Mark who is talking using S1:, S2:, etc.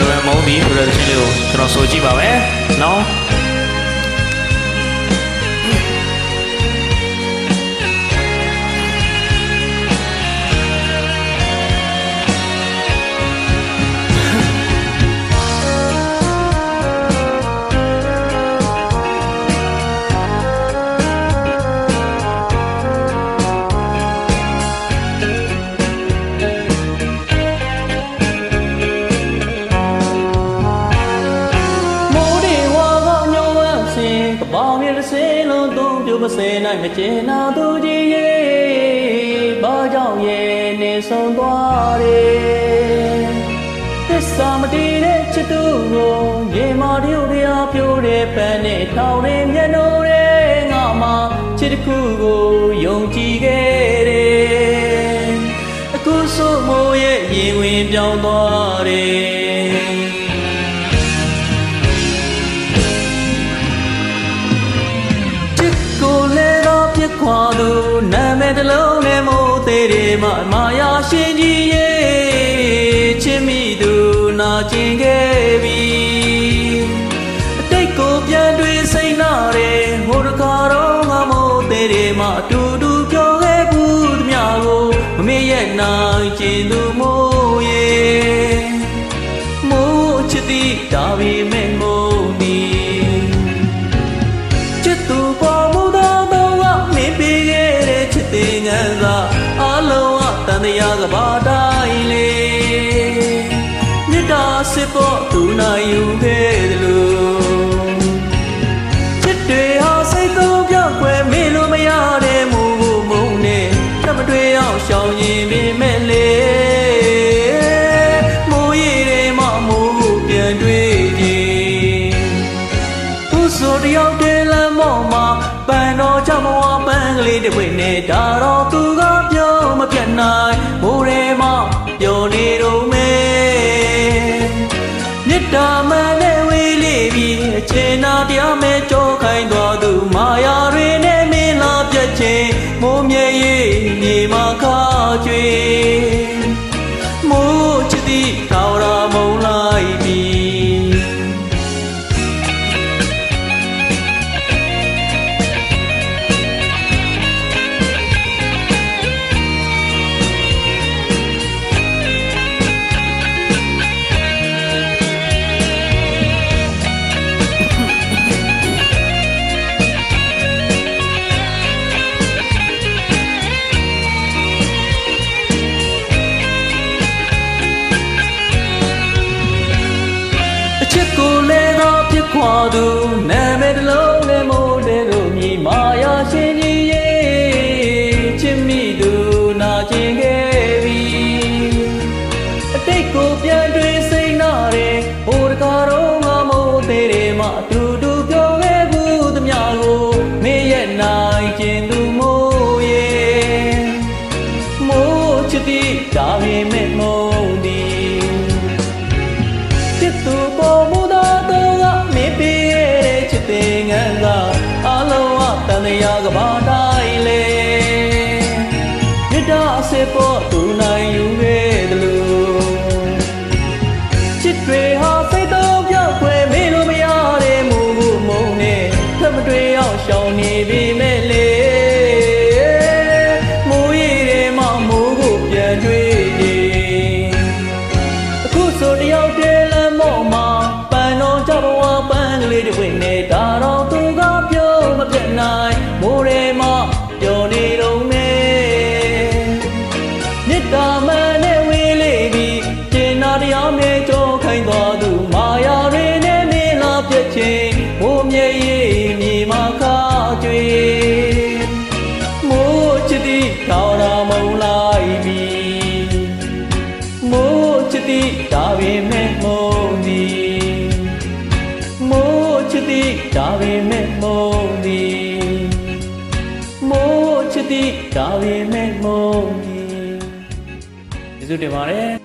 S1: ပဲမုန်းသည်ဆိုတဲ့သချင်းလေးကိုကျွန်တော်ဆိုကြည့်ပါမယ်နော်
S2: မစဲနိုင်မကျေနာသူကြီးရဲ့ဘာကြောင့်ရဲ့နေဆုံးသွားတယ်သစ္စာမတည်တဲ့ချစ်သူကိုရေမာတရုတ်တရားပြိုးတဲ့ပန်းနဲ့ထောင်ရင်းမျက်နှာရဲ့ငါမှချစ်တစ်ခုကိုယုံကြည်ခဲ့တယ်အခုဆိုမိုးရဲ့ရင်ဝင်ပြောင်းသွားတယ်ခွာသူနာမည်တစ်လုံးနဲ့မို့သေးတယ်မာယာရှင်ကြီးရဲ့ချစ်မိသူနာကျင်ခဲ့ပြီအတိတ်ကိုပြန်တွေးစိတ်နာတယ်ဟိုတခါတော့ငါမို့သေးတယ်အတူတူပြောခဲ့ဘူးတမျှကိုမမေ့ရဲ့နိုင်ကျင်သူမို့ရဲ့မို့ချစ်သည်ဒါပေမဲ့မို့ဒီချစ်သူပေါ်မူတင်ငန်းသာအလုံးအတန်တရားကဘာတိုင်းလေမြတ်တာစစ်ဖို့သူနိုင်ယူခဲ့တယ်လို့ချစ်တွေဟာစိတ်သုံးပြောက်ွယ်မေ့လို့မရတဲ့မူမုံနဲ့တမတွေအောင်ရှောင်ရင်ပေမဲ့လေမိုးရည်တွေမှမိုးကိုပြန်တွေ့ခြင်းသူဆိုတယောက်တည်းလမ်းမော့မှာပန်တော်ကြောင့်မဝပန်းကလေးတစ်ပွင့်နဲ့ဒါတော့သူကပြောမပြတ်နိုင်မိုးရဲမပျော်နေတော့မယ်မြတ်တာမှန်နဲ့ဝေးလေးပြီးအချိန်နာတရားမဲ့ကြောခိုင်းသွားသူမာယာတွေနဲ့မင်းလာပြတ်ချင်းမိုးမြဲရေးမြေမှာခါကျွေမိုးချစ်သည်ထောင်ရာမုံလိုက်ပြီးခွာသူနာမည်တစ်လုံးနဲ့မိုးတဲ့တို့မြည်မာယာရှင်ကြီးရဲ့ချစ်မိသူနာကျင်ခဲ့ပြီအတိတ်ကိုပြန်တွေးစိတ်နာတယ်ဟိုတကားတော့ငါမိုးသေးတယ်အတူတူပြောခဲ့ဘူးသမျှကိုမင်းရဲ့နိုင်ကျင်သူမိုးရဲ့မိုးချစ်သည်ဒါပေမဲ့မိုးသည်ချစ်သူပေါ်မူသားတင်ငန်းသာအလုံးအတန်တရားကဘာတိုင်းလေမြတ်တာစေဖို့သူနိုင်ယူခဲ့တယ်လို့ချစ်တွေဟာစိတ်သုံးပြောက်ွယ်မေ့လို့မရတဲ့မူမုံနဲ့သက်မတွေအောင်ရှောင်နေပြီမဲ့လေမိုးရည်တွေမှမိုးကိုပြန်တွေ့တယ်အခုဆိုတယောက်တည်းလမ်းမော့မှာပန်တော်ကြောင့်ဘဝပန်းကလေးတွေဝင်နေတာတော့သူကပြောမပြတ်နိုင်မိုးရဲမပျော်နေတော့မယ်မြတ်တာမှန်နဲ့ဝေးလေးပြီးတင်နာတရားမဲ့ကြောခိုင်းသွားသူမာယာတွေနဲ့မင်းလာပြည့်ချင်းမိုးမြဲရေးမြေမှာခါကျွေမိုးချစ်သည်ထောင်ရာမုံလိုက်ပြီးမိုးချစ်သည်ဒါပေမဲ့မုံသည်မိုးချစ်သည်ဒါပေမဲ့မုံသည်မိုးချစ်သည်ဒါပေမဲ့မုံသည်ကျေးဇူးတင်ပါတယ်